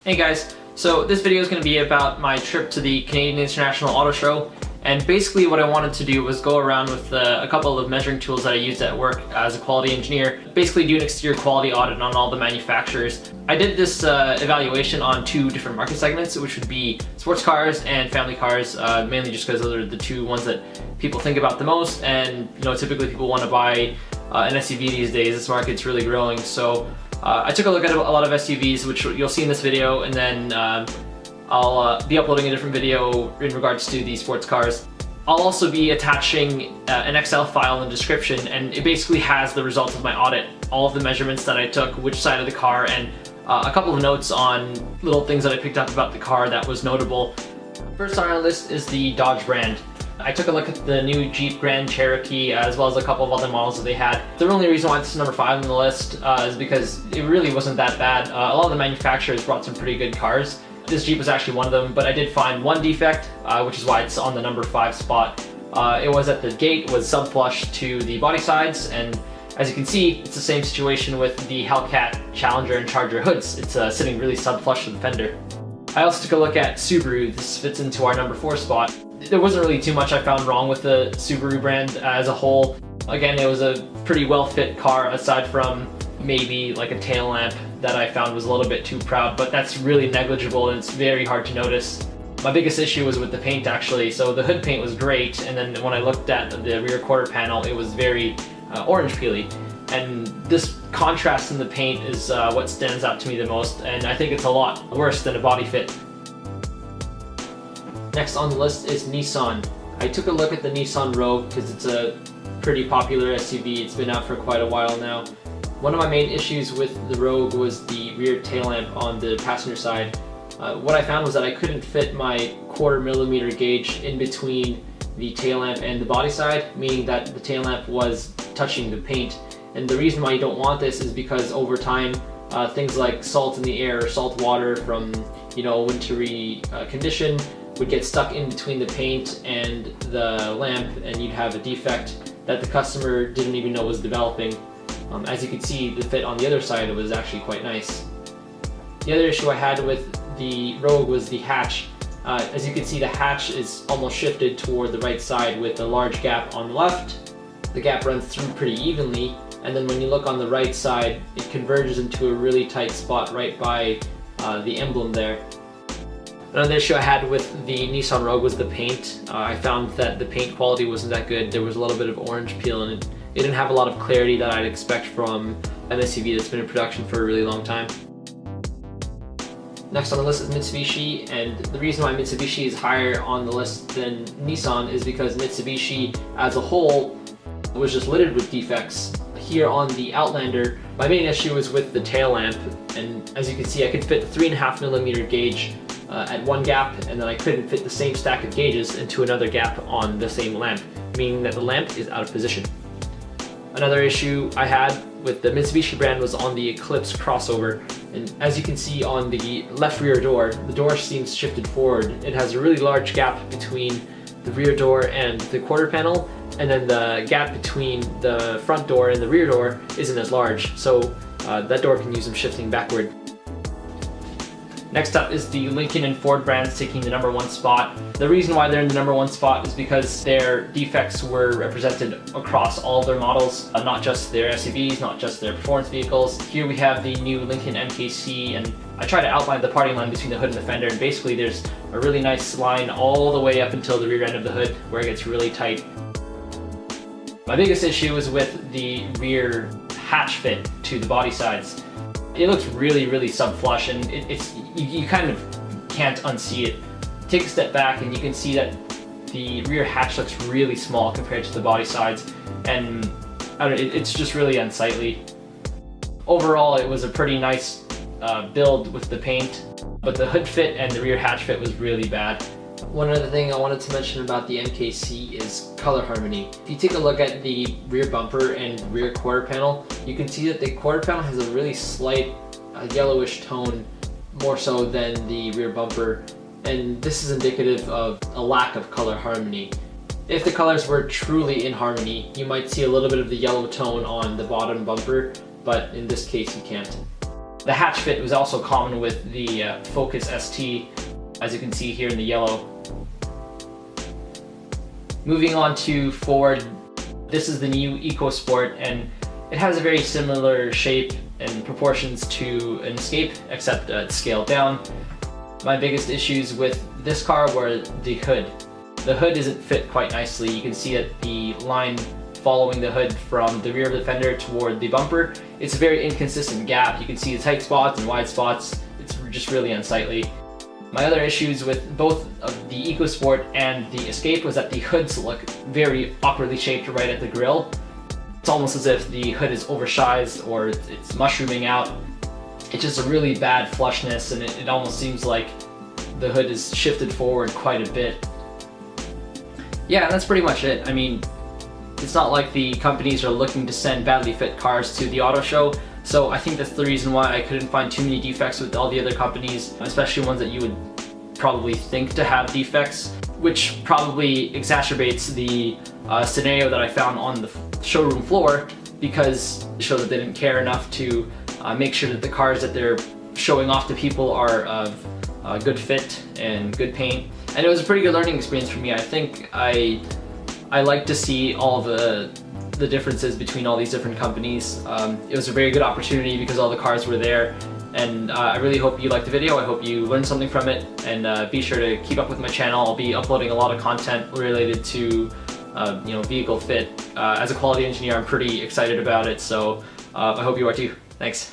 Hey guys, so this video is going to be about my trip to the Canadian International Auto Show, and basically what I wanted to do was go around with a couple of measuring tools that I used at work as a quality engineer, basically do an exterior quality audit on all the manufacturers. I did this evaluation on two different market segments, which would be sports cars and family cars, mainly just because those are the two ones that people think about the most, and typically people want to buy an SUV these days. This market's really growing, so I took a look at a lot of SUVs, which you'll see in this video, and then I'll be uploading a different video in regards to the sports cars. I'll also be attaching an Excel file in the description, and it basically has the results of my audit, all of the measurements that I took, which side of the car, and a couple of notes on little things that I picked up about the car that was notable. First on our list is the Dodge brand. I took a look at the new Jeep Grand Cherokee as well as a couple of other models that they had. The only reason why this is number 5 on the list is because it really wasn't that bad. A lot of the manufacturers brought some pretty good cars. This Jeep was actually one of them, but I did find one defect, which is why it's on the number 5 spot. It was that the gate was sub-flush to the body sides, and as you can see, it's the same situation with the Hellcat Challenger and Charger hoods. It's sitting really sub-flush to the fender. I also took a look at Subaru. This fits into our number 4 spot. There wasn't really too much I found wrong with the Subaru brand as a whole. Again, it was a pretty well-fit car aside from maybe like a tail lamp that I found was a little bit too proud, but that's really negligible and it's very hard to notice. My biggest issue was with the paint actually. So the hood paint was great, and then when I looked at the rear quarter panel, it was very orange peely. And this contrast in the paint is what stands out to me the most, and I think it's a lot worse than a body fit. Next on the list is Nissan. I took a look at the Nissan Rogue because it's a pretty popular SUV. It's been out for quite a while now. One of my main issues with the Rogue was the rear tail lamp on the passenger side. What I found was that I couldn't fit my 1/4 millimeter gauge in between the tail lamp and the body side, meaning that the tail lamp was touching the paint. And the reason why you don't want this is because over time, things like salt in the air or salt water from a wintry condition would get stuck in between the paint and the lamp, and you'd have a defect that the customer didn't even know was developing. As you can see, the fit on the other side was actually quite nice. The other issue I had with the Rogue was the hatch. As you can see, the hatch is almost shifted toward the right side with a large gap on the left. The gap runs through pretty evenly, and then when you look on the right side, it converges into a really tight spot right by the emblem there. Another issue I had with the Nissan Rogue was the paint. I found that the paint quality wasn't that good. There was a little bit of orange peel, and it didn't have a lot of clarity that I'd expect from an SUV that's been in production for a really long time. Next on the list is Mitsubishi, and the reason why Mitsubishi is higher on the list than Nissan is because Mitsubishi as a whole was just littered with defects. Here on the Outlander, my main issue is with the tail lamp, and as you can see, I could fit the 3.5 millimeter gauge at one gap, and then I couldn't fit the same stack of gauges into another gap on the same lamp, meaning that the lamp is out of position. Another issue I had with the Mitsubishi brand was on the Eclipse crossover, and as you can see on the left rear door, the door seems shifted forward. It has a really large gap between the rear door and the quarter panel, and then the gap between the front door and the rear door isn't as large, so that door can use some shifting backward. Next up is the Lincoln and Ford brands taking the number 1 spot. The reason why they're in the number 1 spot is because their defects were represented across all of their models, not just their SUVs, not just their performance vehicles. Here we have the new Lincoln MKC, and I try to outline the parting line between the hood and the fender, and basically there's a really nice line all the way up until the rear end of the hood where it gets really tight. My biggest issue is with the rear hatch fit to the body sides. It looks really sub-flush, and you kind of can't unsee it. Take a step back and you can see that the rear hatch looks really small compared to the body sides, and it's just really unsightly. Overall, it was a pretty nice build with the paint, but the hood fit and the rear hatch fit was really bad. One other thing I wanted to mention about the MKC is color harmony. If you take a look at the rear bumper and rear quarter panel, you can see that the quarter panel has a really slight yellowish tone, more so than the rear bumper, and this is indicative of a lack of color harmony. If the colors were truly in harmony, you might see a little bit of the yellow tone on the bottom bumper, but in this case you can't. The hatch fit was also common with the Focus ST, as you can see here in the yellow. Moving on to Ford, this is the new EcoSport, and it has a very similar shape and proportions to an Escape, except it's scaled down. My biggest issues with this car were the hood. The hood isn't fit quite nicely. You can see that the line following the hood from the rear of the fender toward the bumper, it's a very inconsistent gap. You can see the tight spots and wide spots. It's just really unsightly. My other issues with both of the EcoSport and the Escape was that the hoods look very awkwardly shaped right at the grille. It's almost as if the hood is oversized or it's mushrooming out. It's just a really bad flushness, and it almost seems like the hood is shifted forward quite a bit. Yeah, that's pretty much it. I mean, it's not like the companies are looking to send badly fit cars to the auto show, so I think that's the reason why I couldn't find too many defects with all the other companies, especially ones that you would probably think to have defects, which probably exacerbates the scenario that I found on the showroom floor, because it showed that they didn't care enough to make sure that the cars that they're showing off to people are of good fit and good paint. And it was a pretty good learning experience for me. I think I like to see all the differences between all these different companies. It was a very good opportunity because all the cars were there, and I really hope you liked the video. I hope you learned something from it, and be sure to keep up with my channel. I'll be uploading a lot of content related to vehicle fit. As a quality engineer, I'm pretty excited about it, so I hope you are too. Thanks.